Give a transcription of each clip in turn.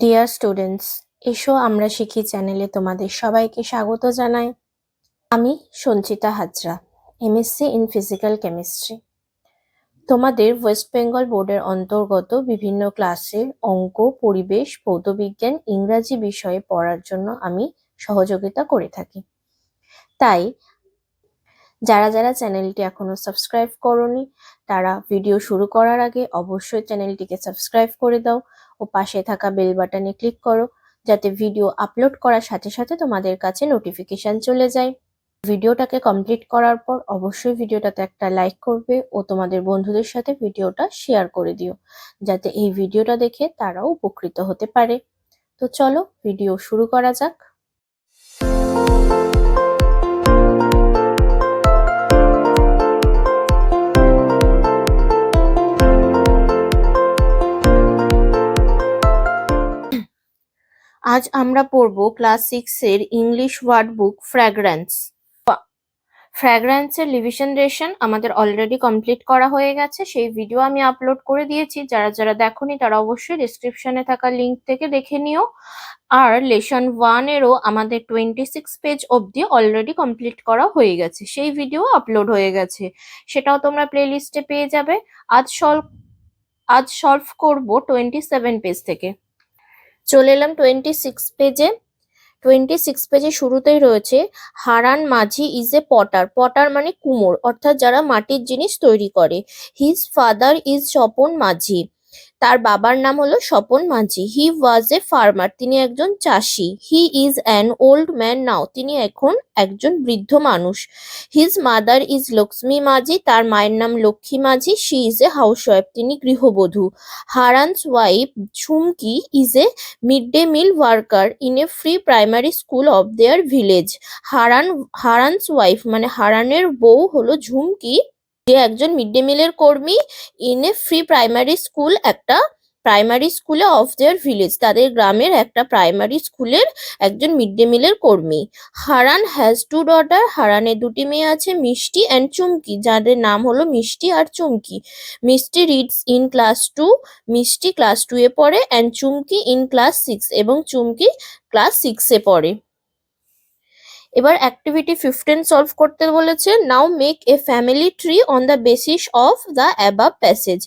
Dear students, এসো আমরা শিখি চ্যানেলে তোমাদের সবাইকে স্বাগত জানাই। আমি Sanchita Hazra, MSc in physical chemistry. তোমাদের ওয়েস্ট বেঙ্গল বোর্ডের অন্তর্গত বিভিন্ন ক্লাসের অঙ্ক, পরিবেশ, ভৌতবিজ্ঞান, ইংরাজি বিষয়ে পড়ার জন্য আমি সহযোগিতা করে থাকি। তাই যারা যারা চ্যানেলটি এখনো সাবস্ক্রাইব করোনি তারা ভিডিও শুরু করার আগে অবশ্যই চ্যানেলটিকে সাবস্ক্রাইব করে দাও ও পাশে থাকা বেল বাটনে ক্লিক করো, যাতে ভিডিও আপলোড করার সাথে সাথে তোমাদের কাছে নোটিফিকেশন চলে যায়। ভিডিওটাকে কমপ্লিট করার পর অবশ্যই ভিডিওটাতে একটা লাইক করবে ও তোমাদের বন্ধুদের সাথে ভিডিওটা শেয়ার করে দিও, যাতে এই ভিডিওটা দেখে তারাও উপকৃত হতে পারে। তো চলো ভিডিও শুরু করা যাক। আজ আমরা পড়ব ক্লাস 6 এর ইংলিশ ওয়ার্ড বুক ফ্র্যাগ্রেন্স। ফ্র্যাগ্রেন্সের লিভিশন আমাদের অলরেডি কমপ্লিট করা হয়ে গেছে, সেই ভিডিও আমি আপলোড করে দিয়েছি। যারা যারা দেখোনি তারা অবশ্যই ডেসক্রিপশনে থাকা লিংক থেকে দেখে নিও। আর লেসন 1 এরও আমাদের 26 পেজ অবধি অলরেডি কমপ্লিট করা হয়ে গেছে, সেই ভিডিও আপলোড হয়ে গেছে, সেটাও তোমরা প্লে লিস্টে পেয়ে যাবে। আজ সলভ করব 27 পেজ থেকে। চলে এলাম 26 পেজে। 26 পেজে শুরুতেই রয়েছে হারান মাঝি ইজ এ পটার। পটার মানে কুমোর, অর্থাৎ যারা মাটির জিনিস তৈরি করে। হিজ ফাদার ইজ স্বপন মাঝি, তার বাবার নাম হলো স্বপন মাঝি। হি ওয়াজ এ ফার্মার, তিনি একজন চাষি। He is an old man নাও, তিনি এখন একজন বৃদ্ধ মানুষ। হিজ মাদার ইজ লক্ষ্মী মাঝি, তার মায়ের নাম লক্ষ্মী মাঝি। শি ইজ এ হাউসওয়াইফ, তিনি গৃহবধূ। Haran's wife Jhumki is a mid day meal worker in a free primary school of their village. Haran's wife মানে হারানের বউ হলো ঝুমকি, যে একজন মিড ডে মিলের কর্মী। In a free primary school, একটা প্রাইমারি স্কুলে অফ দেয়ার ভিলেজ, তাদের গ্রামের একটা প্রাইমারি স্কুলের একজন মিড ডে মিলের কর্মী। হারান হ্যাজ টু ডটার, হারানের দুটি মেয়ে আছে, মিষ্টি অ্যান্ড চুমকি, যাদের নাম হলো মিষ্টি আর চুমকি। মিষ্টি রিডস ইন ক্লাস 2, মিষ্টি ক্লাস 2 এ পড়ে, অ্যান্ড চুমকি ইন ক্লাস 6, এবং চুমকি ক্লাস 6 এ পড়ে। এবার অ্যাক্টিভিটি 15 সলভ করতে বলেছে। Now make a family tree on the basis of the above passage.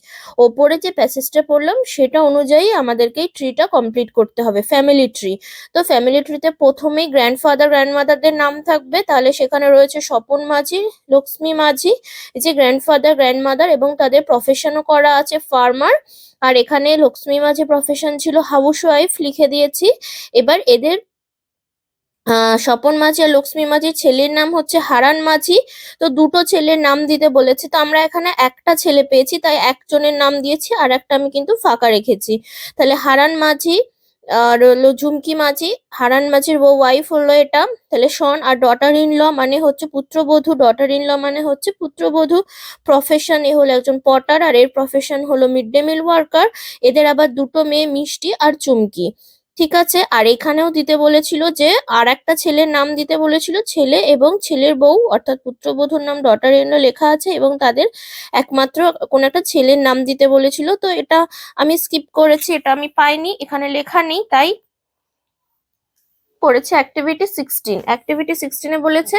ওপরে যে প্যাসেজটা পড়লাম সেটা অনুযায়ী আমাদেরকে এই ট্রিটা কমপ্লিট করতে হবে, ফ্যামিলি ট্রি। তো ফ্যামিলি ট্রিতে প্রথমেই গ্র্যান্ডফাদার গ্র্যান্ডমাদারদের নাম থাকবে, তাহলে সেখানে রয়েছে স্বপন মাঝি, লক্ষ্মী মাঝি, এই যে গ্র্যান্ডফাদার গ্র্যান্ডমাদার, এবং তাদের প্রফেশনও করা আছে ফার্মার। আর এখানে লক্ষ্মী মাঝি প্রফেশন ছিল হাউসওয়াইফ, লিখে দিয়েছি। এবার এদের স্বপন মাঝি আর লক্ষ্মী মাঝির ছেলের নাম হচ্ছে হারান মাঝি। তো দুটো ছেলের নাম দিতে বলেছে, তো আমরা এখানে একটা ছেলে পেয়েছি তাই একজনের নাম দিয়েছি, আর একটা আমি কিন্তু ফাঁকা রেখেছি। তাহলে হারান মাঝি আর হলো ঝুমকি মাঝি, হারান মাঝির ওয়াইফ হলো এটা। তাহলে সন আর ডটার ইন ল মানে হচ্ছে পুত্রবধূ, ডটার ইন ল মানে হচ্ছে পুত্রবধূ। প্রফেশন এ হলো একজন পটার, আর এর প্রফেশন হলো মিড ডে মিল ওয়ার্কার। এদের আবার দুটো মেয়ে মিষ্টি আর চুমকি। ঠিক আছে, আর এখানেও দিতে বলেছিল যে আর একটা ছেলের নাম দিতে বলেছিল, ছেলে এবং ছেলের বউ, অর্থাৎ পুত্রবধূর নাম ডটার ইন ল লেখা আছে, এবং তাদের একমাত্র কোন একটা ছেলের নাম দিতে বলেছিল। তো এটা আমি স্কিপ করেছি, এটা আমি পাইনি, এখানে লেখা নেই, তাই পড়েছে অ্যাক্টিভিটি 16। অ্যাক্টিভিটি 16 এ বলেছে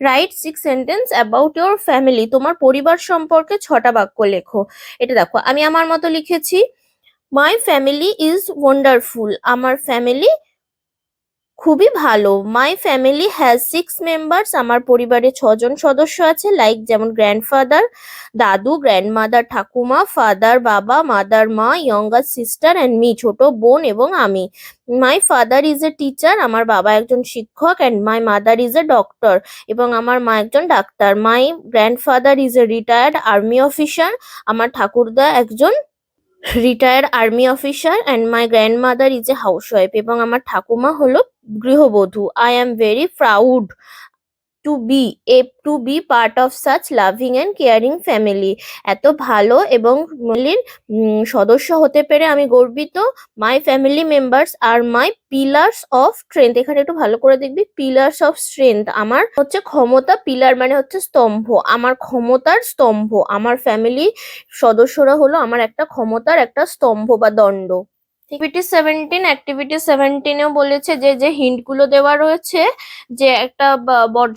right 6 sentence about your family, তোমার পরিবার সম্পর্কে 6টা বাক্য লেখো। এটা দেখো আমি আমার মতো লিখেছি, মাই ফ্যামিলি ইজ ওয়ান্ডারফুল, আমার ফ্যামিলি খুবই ভালো। মাই ফ্যামিলি হ্যাজ 6 মেম্বার্স, আমার পরিবারে 6জন সদস্য আছে। লাইক যেমন গ্র্যান্ডফাদার দাদু, গ্র্যান্ডমাদার ঠাকুমা, ফাদার বাবা, মাদার মা, ইয়ঙ্গার সিস্টার অ্যান্ড মি ছোট বোন এবং আমি। My father is a teacher, আমার বাবা একজন শিক্ষক। And my mother is a doctor, এবং আমার মা একজন ডাক্তার। My grandfather is a retired army officer, আমার ঠাকুরদা একজন retired army officer. And my grandmother is a housewife, এবং আমার ঠাকুমা হলো গৃহবধূ। I am very proud to be part of such loving and caring family, এত ভালো এবং ফ্যামিলির সদস্য হতে পেরে আমি গর্বিত। মাই ফ্যামিলি মেম্বার্স আর মাই পিলার্স অফ স্ট্রেংথ, এখানে একটু ভালো করে দেখবি, পিলার্স অফ স্ট্রেংথ আমার হচ্ছে ক্ষমতা, পিলার মানে হচ্ছে স্তম্ভ, আমার ক্ষমতার স্তম্ভ। আমার ফ্যামিলি সদস্যরা হলো আমার একটা ক্ষমতার একটা স্তম্ভ বা দণ্ড। অ্যাক্টিভিটি 17 বলেছে যে হিন্ট গুলো দেওয়া রয়েছে, যে একটা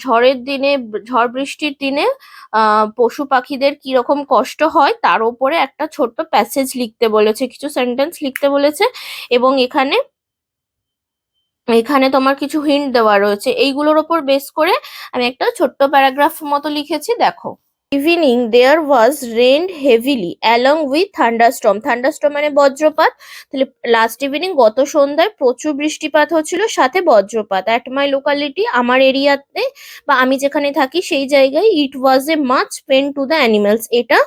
ঝড়ের দিনে, ঝড় বৃষ্টির দিনে পশু পাখিদের কিরকম কষ্ট হয় তার উপরে একটা ছোট্ট প্যাসেজ লিখতে বলেছে, কিছু সেন্টেন্স লিখতে বলেছে। এবং এখানে এখানে তোমার কিছু হিন্ট দেওয়া রয়েছে, এইগুলোর ওপর বেস করে আমি একটা ছোট্ট প্যারাগ্রাফ মতো লিখেছি, দেখো। Evening there was rain heavily along with thunderstorm. Thunderstorm মানে বজ্রপাত। তাহলে লাস্ট ইভিনিং, গত সন্ধ্যায় প্রচুর বৃষ্টিপাত হচ্ছিল, সাথে বজ্রপাত। অ্যাট মাই লোকালিটি, আমার এরিয়াতে বা আমি যেখানে থাকি সেই জায়গায়, it was a much pain to the animals. এটা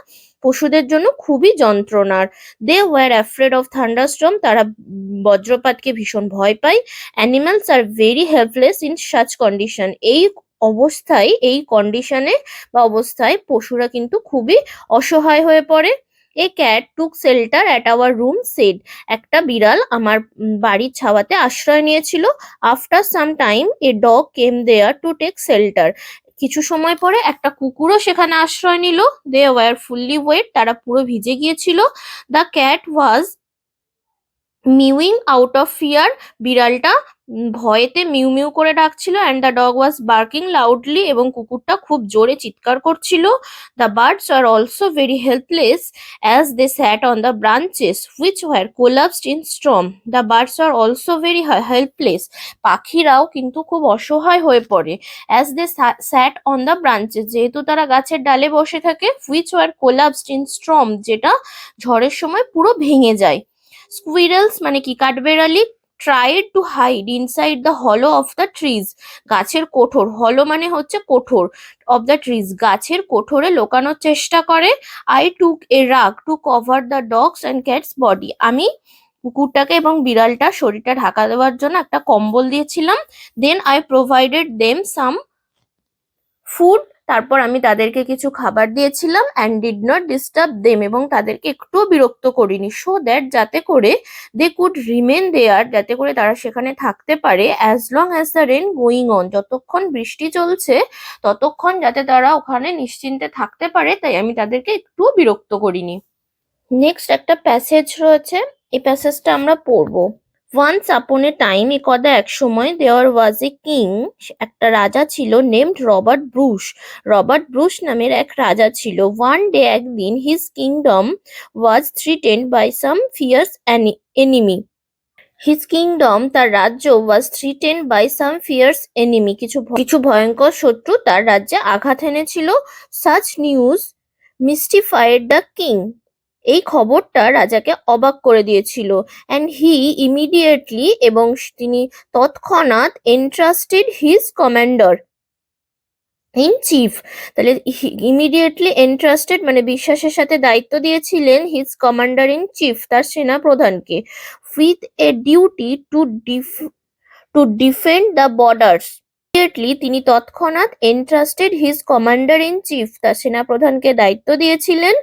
পশুদের জন্য খুবই যন্ত্রণার। They were afraid of thunderstorm. তারা বজ্রপাতকে ভীষণ ভয় পায়। Animals are very helpless in such condition. এই কন্ডিশনে বা অবস্থায় পশুরা কিন্তু খুবই অসহায় হয়ে পড়ে। A cat took shelter at our room shed. একটা বিড়াল আমার বাড়ির ছাওয়াতে আশ্রয় নিয়েছিল। After some time a dog came there to take shelter. কিছু সময় পরে একটা কুকুরও সেখানে আশ্রয় নিল। They were fully wet. তারা পুরো ভিজে গিয়েছিল। The cat was mewing out of fear. বিড়ালটা ভয়েতে মিউ মিউ করে ডাকছিল। And the dog was barking loudly. এবং কুকুরটা খুব জোরে চিৎকার করছিল। The birds are also very helpless as they sat on the branches which were collapsed in storm. The birds are also very helpless. পাখিরাও কিন্তু খুব অসহায় হয়ে পড়ে। As they sat on the branches, যেহেতু তারা গাছের ডালে বসে থাকে। Which were collapsed in storm, যেটা ঝড়ের সময় পুরো ভেঙে যায়। স্কুইরেলস মানে কি, কাঠবেড়ালি, tried to hide inside the hollow of the trees. গাছের কোঠর, হলো মানে হচ্ছে কোঠর, অফ দ্য ট্রিজ গাছের কোঠরে লুকানোর চেষ্টা করে। I took a rag to cover the dogs and cats body. আমি কুকুরটাকে এবং বিড়ালটার শরীরটা ঢাকা দেওয়ার জন্য একটা কম্বল দিয়েছিলাম। Then I provided them some food. তারপর আমি তাদেরকে কিছু খাবার দিয়েছিলাম। And did not disturb them, এবং তাদেরকে একটুও বিরক্ত করিনি। সো দ্যাট, যাতে করে দে কুড রিমেন দেয়ার, যাতে করে তারা সেখানে থাকতে পারে। As long as the rain going on, যতক্ষণ বৃষ্টি চলছে ততক্ষণ যাতে তারা ওখানে নিশ্চিন্তে থাকতে পারে, তাই আমি তাদেরকে একটুও বিরক্ত করিনি। নেক্সট একটা প্যাসেজ রয়েছে, এই প্যাসেজটা আমরা পড়বো। ওয়ান্স আপন এ টাইম, একদা এক সময়, দেওয়ার ওয়াজ এ কিং, একটা রাজা ছিল, named Robert Bruce. Robert Bruce নামের এক রাজা ছিল। ওয়ান ডে, একদিন, his kingdom was threatened by some fierce enemy. His kingdom, তার রাজ্য, was threatened by some fierce enemy, কিছু ভয়ঙ্কর শত্রু তার রাজ্যে আঘাত এনেছিল। Such news mystified the king. এই খবরটা রাজাকে অবাক করে দিয়েছিল। অ্যান্ড হি ইমিডিয়েটলি, এবং তিনি তৎক্ষণাৎ, entrusted his commander in chief. তাহলে ইমিডিয়েটলি এন্ট্রাস্টেড মানে বিশ্বাসের সাথে দায়িত্ব দিয়েছিলেন হিজ কমান্ডার ইন চিফ, তার সেনা প্রধানকে। With a duty to defend the borders. Immediately, তিনি তৎক্ষণাৎ, entrusted his commander in chief, তার সেনাপ্রধানকে দায়িত্ব দিয়েছিলেন।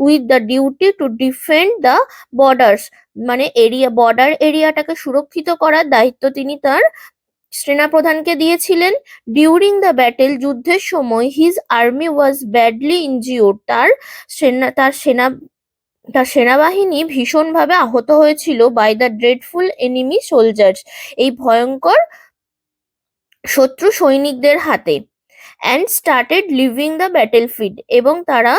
With the duty to defend the borders মানে বর্ডার এরিয়াটাকে সুরক্ষিত করার দায়িত্ব তিনি তার সেনাপ্রধানকে দিয়েছিলেন। ডিউরিং দ্য ব্যাটেল, যুদ্ধের সময়, his army was badly injured. তার সেনাবাহিনী ভীষণভাবে আহত হয়েছিল। By the dreadful enemy soldiers, এই ভয়ঙ্কর শত্রু সৈনিকদের হাতে। And started leaving the battlefield, এবং তারা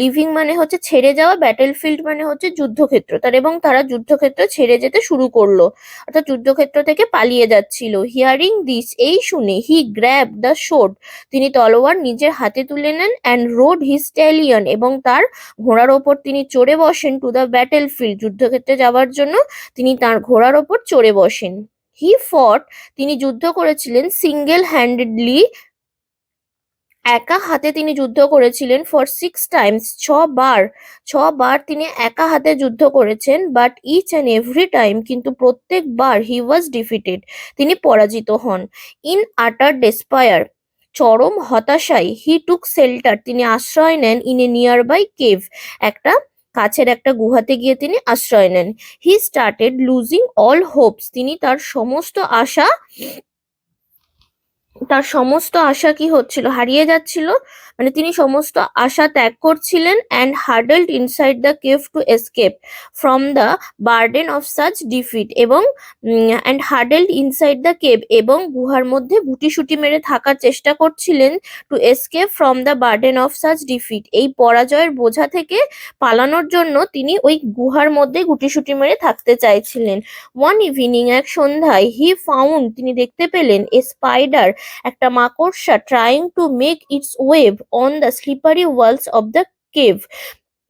লিভিং মানে হচ্ছে ছেড়ে যাওয়া, ব্যাটেলফিল্ড মানে হচ্ছে যুদ্ধক্ষেত্র, এবং তারা যুদ্ধক্ষেত্র ছেড়ে যেতে শুরু করলো, অর্থাৎ যুদ্ধক্ষেত্র থেকে পালিয়ে যাচ্ছিল। হিয়ারিং দিস, এই শুনে, হি গ্র্যাব দ্য শোর্ড, তিনি তলোয়ার নিজের হাতে তুলে নেন। অ্যান্ড রোড হিজ স্ট্যালিয়ন, এবং তার ঘোড়ার ওপর তিনি চড়ে বসেন। টু দ্য ব্যাটেলফিল্ড, যুদ্ধক্ষেত্রে যাওয়ার জন্য তিনি তার ঘোড়ার ওপর চড়ে বসেন। হি ফট, তিনি যুদ্ধ করেছিলেন। সিঙ্গেল হ্যান্ডেডলি, একা হাতে তিনি যুদ্ধ করেছিলেন। ফর 6 টাইমস, 6 বার তিনি একা হাতে যুদ্ধ করেছেন। But each and every time, কিন্তু প্রত্যেকবার, হি ওয়াজ ডিফিটেড, তিনি পরাজিত হন। ইন আটার ডেসপায়ার, চরম হতাশায়, হি টুক শেল্টার, তিনি আশ্রয় নেন। In a nearby cave, একটা কাছের একটা গুহাতে গিয়ে তিনি আশ্রয় নেন। He started losing all hopes, তিনি তার সমস্ত আশা তার সমস্ত আশা কি হচ্ছিল, হারিয়ে যাচ্ছিল, মানে তিনি সমস্ত আশা ত্যাগ করছিলেন। And huddled inside the cave to escape from the burden of such defeat, এবং and huddled inside the cave, এবং গুহার মধ্যে গুটিসুটি মেরে থাকার চেষ্টা করছিলেন, to escape from the burden of such defeat, এই পরাজয়ের বোঝা থেকে পালানোর জন্য তিনি ওই গুহার মধ্যে গুটিসুটি মেরে থাকতে চাইছিলেন। ওয়ান ইভিনিং, এক সন্ধ্যায়, হি ফাউন্ড, তিনি দেখতে পেলেন, এ স্পাইডার, একটা মাকড়সা, trying to make its web on the slippery walls of the cave,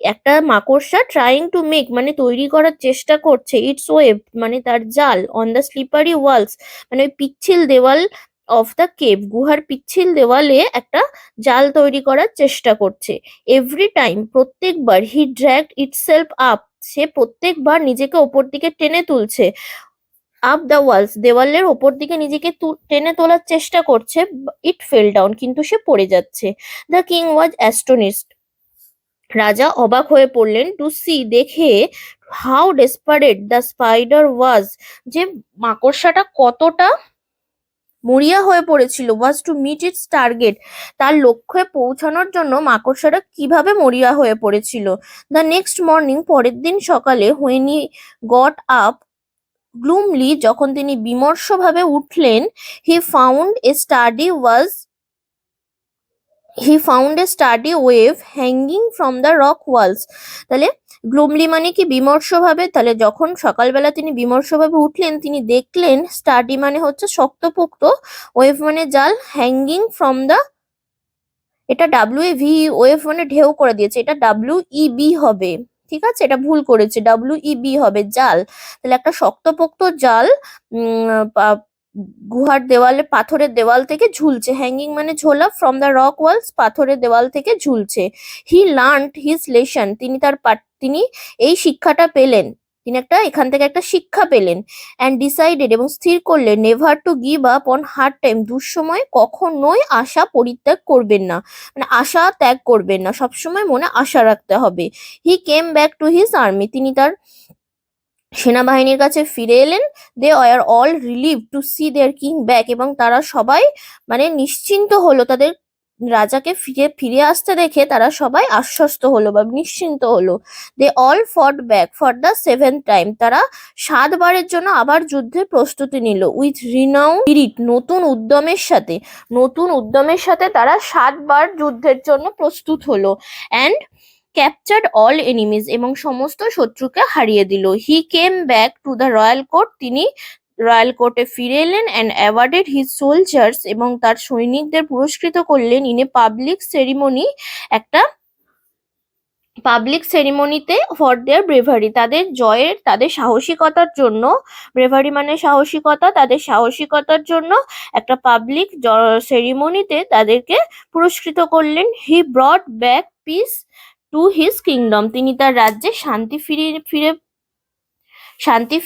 একটা মাকড়সা ট্রাইং টু মেক মানে তৈরি করার চেষ্টা করছে, ইটস ওয়েব মানে তার জাল, অন দ্য স্লিপারি ওয়ালস মানে ওই পিচ্ছিল দেওয়াল, অফ দ্য কেভ গুহার পিচ্ছিল দেওয়ালে একটা জাল তৈরি করার চেষ্টা করছে। এভরি টাইম, প্রত্যেকবার, হি ড্র্যাগড ইটসেলফ আপ, সে প্রত্যেকবার নিজেকে ওপর দিকে টেনে তুলছে, আপ দ্য ওয়ালস, দেওয়ালের ওপর দিকে নিজেকে টেনে তোলার চেষ্টা করছে, ইট ফেল ডাউন, কিন্তু সে পড়ে যাচ্ছে। দ্য কিং ওয়াজ অ্যাস্টোনিশড, রাজা অবাক হয়ে পড়লেন, টু সি, দেখে, হাউ ডেসপারেট দ্য স্পাইডার ওয়াজ, যে মাকড়সাটা কতটা মরিয়া হয়ে পড়েছিল, ওয়াজ টু মিট ইটস টার্গেট, তার লক্ষ্যে পৌঁছানোর জন্য মাকড়সাটা কিভাবে মরিয়া হয়ে পড়েছিল। দ্য নেক্সট মর্নিং, পরের দিন সকালে, when he got up gloomily, যখন তিনি বিমর্ষভাবে উঠলেন, he found a sturdy was he found a sturdy web hanging from the rock walls, তাহলে গ্লুমলি মানে কি বিমর্ষভাবে, তাহলে যখন সকালবেলা তিনি বিমর্ষভাবে উঠলেন, তিনি দেখলেন, স্টাডি মানে হচ্ছে শক্তপোক্ত, ওয়েভ মানে জাল, হ্যাঙ্গিং ফ্রম দ্য, এটা ডাব্লিউ এ ভি, ওয়েভ মানে ঢেউ করে দিয়েছে, এটা WEB হবে, ঠিক আছে, এটা ভুল করেছে, WEB হবে, জাল, তাহলে একটা শক্তপোক্ত জাল গুহার দেওয়ালে, পাথরের দেওয়াল থেকে ঝুলছে, হ্যাঙ্গিং মানে ঝোলা, ফ্রম দ্য রক ওয়ালস পাথরের দেওয়াল থেকে ঝুলছে। হি লার্নড হিজ লেসন, তিনি এই শিক্ষাটা পেলেন, তিনি এখান থেকে একটা শিক্ষা পেলেন। অ্যান্ড ডিসাইডেড, এবং স্থির করলেন, never to give up on hard time, দুঃসময় কখনোই আশা পরিত্যাগ করবেন না, মানে আশা ত্যাগ করবেন না, সবসময় মনে আশা রাখতে হবে। He came back to his army, তিনি তার সেনাবাহিনীর কাছে ফিরে এলেন। They were all relieve to see their king back, এবং তারা সবাই মানে নিশ্চিন্ত হলো, তাদের রাজাকে ফিরে ফিরে আসতে দেখে তারা সবাই আশ্বস্ত হলো বা নিশ্চিন্ত হলো। দে অল ফট back for the 7th time, তারা 7বারের জন্য আবার যুদ্ধের প্রস্তুতি নিল, উইথ রিনাউন স্পিরিট, নতুন উদ্যমের সাথে তারা 7বার যুদ্ধের জন্য প্রস্তুত হলো। অ্যান্ড ক্যাপচার্ড অল এনিমিজ, এবং সমস্ত শত্রুকে হারিয়ে দিল। He came back to the royal court, তিনি রয়্যাল কোর্টে ফিরে এলেন। অ্যান্ড অ্যাওয়ার্ডেড হিজ সোলজার্স, এবং তার সৈনিকদের পুরস্কৃত করলেন, ইন এ পাবলিক সেরিমনি, একটা পাবলিক সেরিমনিতে, ফর দেয়ার ব্রেভারি, তাদের জয়ের, তাদের সাহসিকতার জন্য, ব্রেভারি মানে সাহসিকতা, তাদের সাহসিকতার জন্য একটা পাবলিক সেরিমনিতে তাদেরকে পুরস্কৃত করলেন। He brought back peace to his kingdom, তিনি তার রাজ্যে শান্তি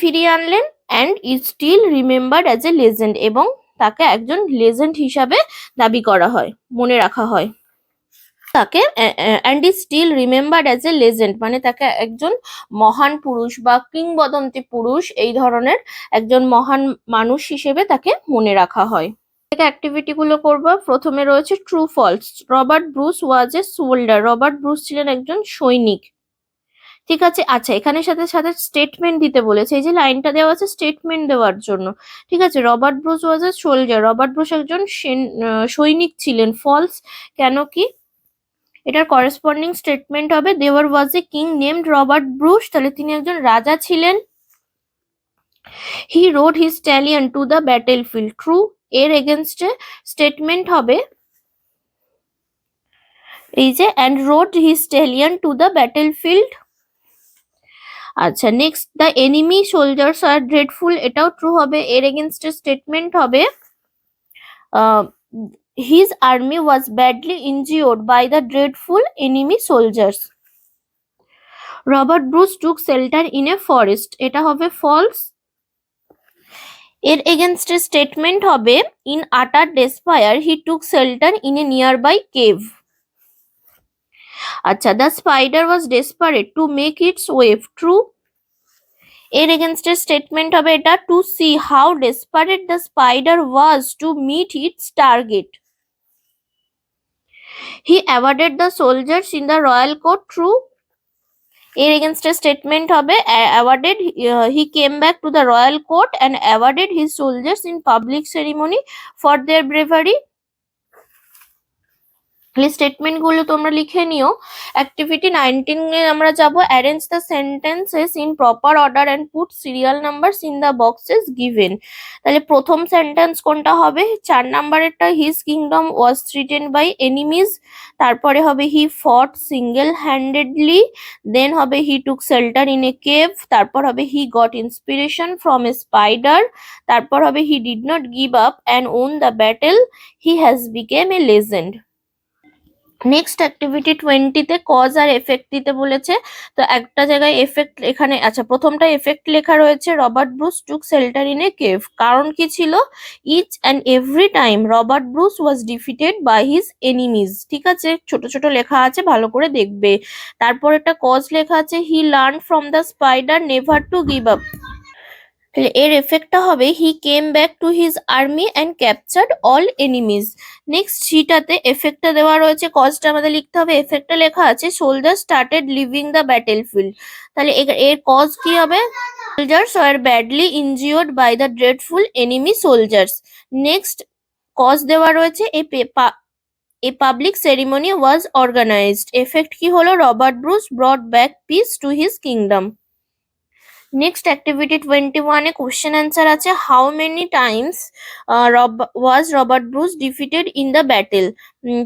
ফিরিয়ে আনলেন। And is still remembered as a legend, এবং তাকে একজন লেজেন্ড হিসাবে দাবি করা হয়, মনে রাখা হয় তাকে। And is still remembered as a legend মানে তাকে একজন মহান পুরুষ বা কিংবদন্তি পুরুষ, এই ধরনের একজন মহান মানুষ হিসেবে তাকে মনে রাখা হয়। অ্যাক্টিভিটি গুলো করবো। প্রথমে রয়েছে ট্রু ফলস। রবার্ট ব্রুস ওয়াজ এ সোল্ডার, রবার্ট ব্রুস ছিলেন একজন সৈনিক, ঠিক আছে। আচ্ছা, এখানে সাথে সাথে স্টেটমেন্ট দিতে বলেছে, এই যে লাইনটা দেওয়া আছে স্টেটমেন্ট দেওয়ার জন্য, ঠিক আছে। Robert Bruce was a soldier, Robert Bruce একজন সৈনিক ছিলেন। ফলস কেন কি, এটার করেসপন্ডিং স্টেটমেন্ট হবে there was a king named Robert Bruce, তাহলে তিনি একজন রাজা ছিলেন। He rode his stallion to the battlefield, true, এর এগেনস্টে স্টেটমেন্ট হবে এই যে and rode his stallion to the battlefield. আচ্ছা, next, the enemy soldiers are dreadful, এটাও ট্রু হবে, এর এগেনস্টে স্টেটমেন্ট হবে his army was badly injured by the dreadful enemy soldiers. Robert Bruce took shelter in a forest, এটা হবে false, এর এগেনস্টে স্টেটমেন্ট হবে in utter despair he took shelter in a nearby cave. আচ্ছা, the spider was desperate to make its weave, true, এর এগেনস্টে statement হবে এটা, to see how desperate the spider was to meet its target. He awarded the soldiers in the royal court through, এর এগেনস্টে statement হবে awarded, he came back to the royal court and awarded his soldiers in public ceremony for their bravery. তাহলে statement গুলো তোমরা লিখে নিও। Activity 19 এ আমরা যাব, arrange the sentences in proper order and put serial numbers in the boxes given. তাহলে প্রথম সেন্টেন্স কোনটা হবে, 4 নাম্বারেরটা, his kingdom was threatened by enemies, তারপরে হবে he fought single handedly, then হবে he took shelter in a cave, তারপর হবে he got inspiration from a spider, তারপর হবে he did not give up and won the battle, he has became A legend. Next activity 20 তে cause আর effect দিতে বলেছে। তো একটা জায়গায় এফেক্ট এখানে, আচ্ছা প্রথমটা এফেক্ট লেখা রয়েছে, Robert Bruce took shelter in a cave. কারণ কি ছিল, each and every time Robert Bruce was defeated by his enemies. ঠিক আছে, ছোট ছোট লেখা আছে, ভালো করে দেখবে। তারপর একটা কজ লেখা আছে, he learn from the spider never to give up. তাহলে এর এফেক্টটা হবে, he came back to his army and captured all enemies. Next শিটাতে এফেক্টটা দেওয়া রয়েছে, কজটা আমাদের লিখতে হবে, এফেক্টটা লেখা আছে, soldier started leaving the battlefield. তাহলে এর কজ কি হবে, soldiers were badly injured by the dreadful enemy soldiers. Next cause দেওয়া রয়েছে, a public ceremony was organised. Effect কি হলো, Robert Bruce brought back peace to his kingdom. Next activity 21 এ question answer আছে, how many times was Robert Bruce defeated in the battle.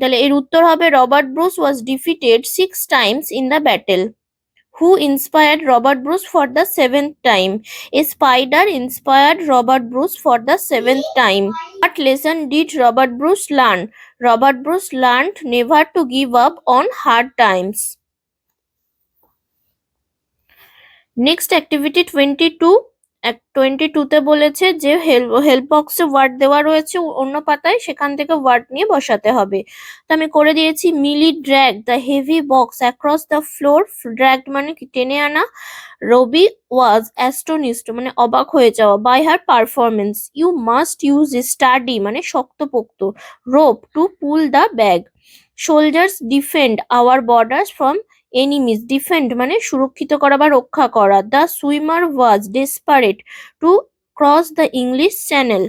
তাহলে এর উত্তর হবে, Robert Bruce was defeated 6 times in the battle. Who inspired Robert Bruce for the 7th time? A spider inspired Robert Bruce for the 7th time. What lesson did Robert Bruce learn? Robert Bruce learned never to give up on hard times. Next activity 22 তে বলেছে যে help বক্সে word দেওয়া রয়েছে অন্য পাতায়, সেখান থেকে ওয়ার্ড নিয়ে বসাতে হবে। তো আমি করে দিয়েছি, Mili drag the heavy box across the floor. Dragged মানে কি, টেনে আনা। রবি ওয়াজ অ্যাস্টোনিশড মানে অবাক হয়ে যাওয়া, by her performance. You must use sturdy মানে শক্তপোক্ত। Rope to pull the bag. Soldiers defend our borders from enemies. Defend মানে সুরক্ষিত করা বা রক্ষা করা। The swimmer was desperate to cross the English channel.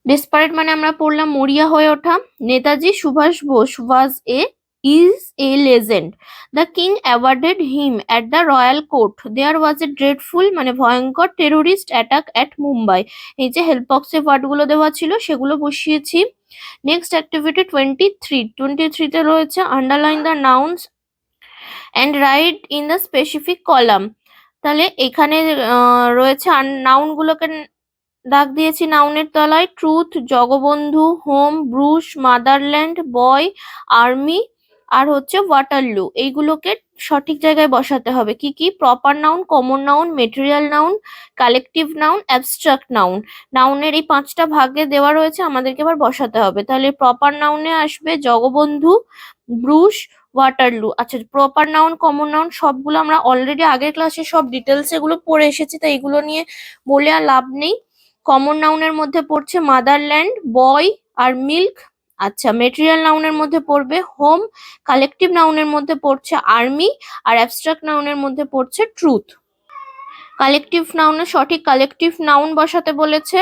Desperate মানে আমরা পড়লাম মরিয়া হয়ে ওঠা। Netaji Subhash Bose was is a legend. The king awarded him at the royal court. There was a dreadful মানে ভয়ঙ্কর টেরোরিস্ট অ্যাটাক অ্যাট মুম্বাই। এই যে হেল্প বক্সে ওয়ার্ডগুলো দেওয়া ছিল সেগুলো বসিয়েছি। নেক্সট অ্যাক্টিভিটি 23 তে রয়েছে, underline the nouns and write in the specific column. তাহলে এখানে রয়েছে নাউনগুলোকে দাগ দিয়েছি নাউনের তলায়, truth, Jagabandhu, home, Bruce, motherland, boy, army আর হচ্ছে ওয়াটারলু। এইগুলোকে সঠিক জায়গায় বসাতে হবে। কি কি, proper noun, common noun, material noun, collective noun, abstract noun. নাউনের এই 5টা ভাগে দেওয়া রয়েছে, আমাদেরকে এবার বসাতে হবে। তাহলে প্রপার নাউনে আসবে জগবন্ধু, ব্রুশ, ওয়াটারলু। আচ্ছা, প্রপার নাউন, কমন নাউন সবগুলো আমরা অলরেডি আগের ক্লাসে সব ডিটেলস এগুলো পড়ে এসেছি, তাই এগুলো নিয়ে বলে আর লাভ নেই। কমন নাউনের মধ্যে পড়ছে মাদারল্যান্ড, বয় আর মিল্ক। আচ্ছা, মেটেরিয়াল নাউনের মধ্যে পড়বে হোম, কালেকটিভ নাউনের মধ্যে পড়ছে আর্মি আর অ্যাবস্ট্রাক্ট নাউনের মধ্যে পড়ছে ট্রুথ। কালেকটিভ নাউনে সঠিক কালেকটিভ নাউন বসাতে বলেছে।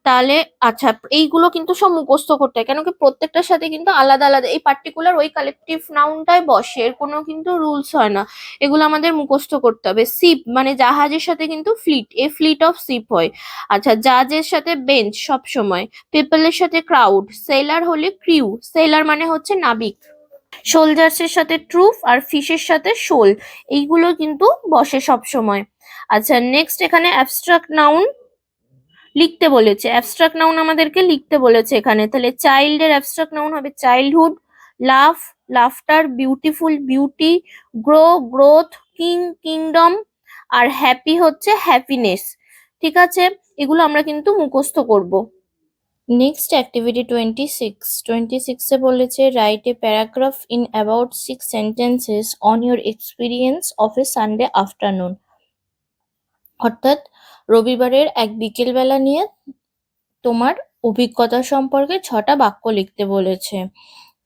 তাহলে আচ্ছা, এইগুলো কিন্তু সব মুখস্থ করতে হয়, কেন কি প্রত্যেকটার সাথে কিন্তু আলাদা আলাদা এই পার্টিকুলার ওই কালেকটিভ নাউনটাই বসে, এর কোনো কিন্তু রুলস হয় না। এগুলো আমাদের মুখস্থ করতে হবে। শিপ মানে জাহাজের সাথে কিন্তু fleet, a fleet of ship হয়। আচ্ছা, জাজের সাথে বেঞ্চ সব সময়। পিপলের সাথে ক্রাউড। সেলার হলে ক্রিউ, সেলার মানে হচ্ছে নাবিক। সোলজার্সের সাথে ট্রুপ আর ফিশের সাথে শোল, এইগুলো কিন্তু বসে সব সময়। আচ্ছা, নেক্সট এখানে অ্যাবস্ট্রাক্ট নাউন লিখতে বলেছে, অ্যাবস্ট্রাক্ট নাউন আমাদেরকে লিখতে বলেছে এখানে। তাহলে চাইল্ডের অ্যাবস্ট্রাক্ট নাউন হবে childhood, love, laughter, beautiful, beauty, grow, growth, king, kingdom আর হ্যাপি হচ্ছে হ্যাপিনেস। ঠিক আছে, এগুলো আমরা কিন্তু মুখস্থ করব। নেক্সট অ্যাক্টিভিটি 26 এ বলেছে, write a paragraph in about 6 sentences on your experience of A Sunday afternoon. অর্থাৎ রবিবারের এক বিকেলবেলা নিয়ে তোমার অভিজ্ঞতা সম্পর্কে ৬টা বাক্য লিখতে বলেছে।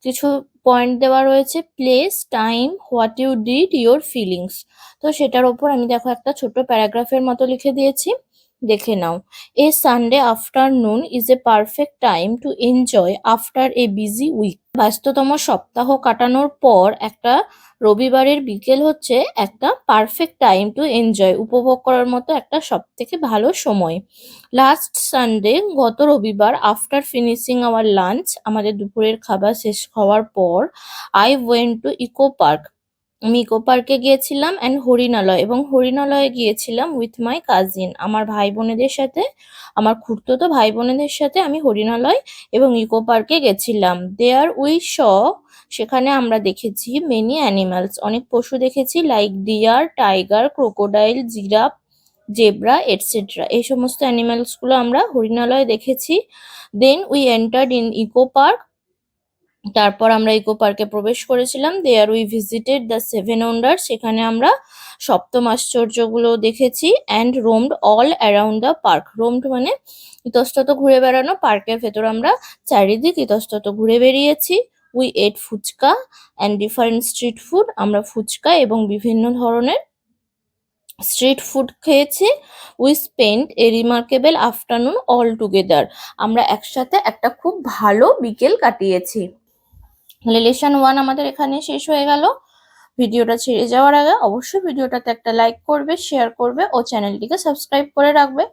কিছু পয়েন্ট দেওয়া রয়েছে, place, time, what you did, your feelings. তো সেটার ওপর আমি দেখো একটা ছোট প্যারাগ্রাফের মতো লিখে দিয়েছি, দেখে নাও। A Sunday afternoon is a perfect time to enjoy after a busy week. ব্যস্ততম সপ্তাহ কাটানোর পর একটা রবিবারের বিকেল হচ্ছে একটা পারফেক্ট টাইম টু এনজয়, উপভোগ করার মতো একটা সবথেকে ভালো সময়। লাস্ট সানডে, গত রবিবার, আফটার ফিনিশিং আওয়ার লাঞ্চ, আমাদের দুপুরের খাবার শেষ হওয়ার পর, I went to eco park, আমি ইকো পার্কে গিয়েছিলাম, অ্যান্ড হরিণালয়, এবং হরিণালয়ে গিয়েছিলাম উইথ মাই কাজিন, আমার ভাই বোনেদের সাথে, আমার খুড়তুতো ভাই বোনেদের সাথে আমি হরিণালয় এবং ইকো পার্কে গেছিলাম। দেয়ার উই শ, সেখানে আমরা দেখেছি মেনি অ্যানিমালস, অনেক পশু দেখেছি, like deer, tiger, crocodile, giraffe, zebra etcetera. এই সমস্ত অ্যানিমালসগুলো আমরা হরিণালয়ে দেখেছি। Then we entered in eco park, তারপর আমরা ইকো পার্কে প্রবেশ করেছিলাম। There we visited the seven wonder, সেখানে আমরা সপ্তম আশ্চর্যগুলো দেখেছি। And roamed all around the park, roamed মানে ইতস্তত ঘুরে বেড়ানো, পার্কের ভেতর আমরা চারিদিক ইতস্তত ঘুরে বেরিয়েছি। We ate fuchka and different street food, আমরা ফুচকা এবং বিভিন্ন ধরনের স্ট্রিট ফুড খেয়েছি। We spent a remarkable afternoon all together, আমরা একসাথে একটা খুব ভালো বিকেল কাটিয়েছি। তাহলে লেসন 1 আমাদের এখানে শেষ হয়ে গেল। ভিডিওটা ছেড়ে যাওয়ার আগে অবশ্যই ভিডিওটাতে একটা লাইক করবে, শেয়ার করবে ও চ্যানেলটিকে সাবস্ক্রাইব করে রাখবে।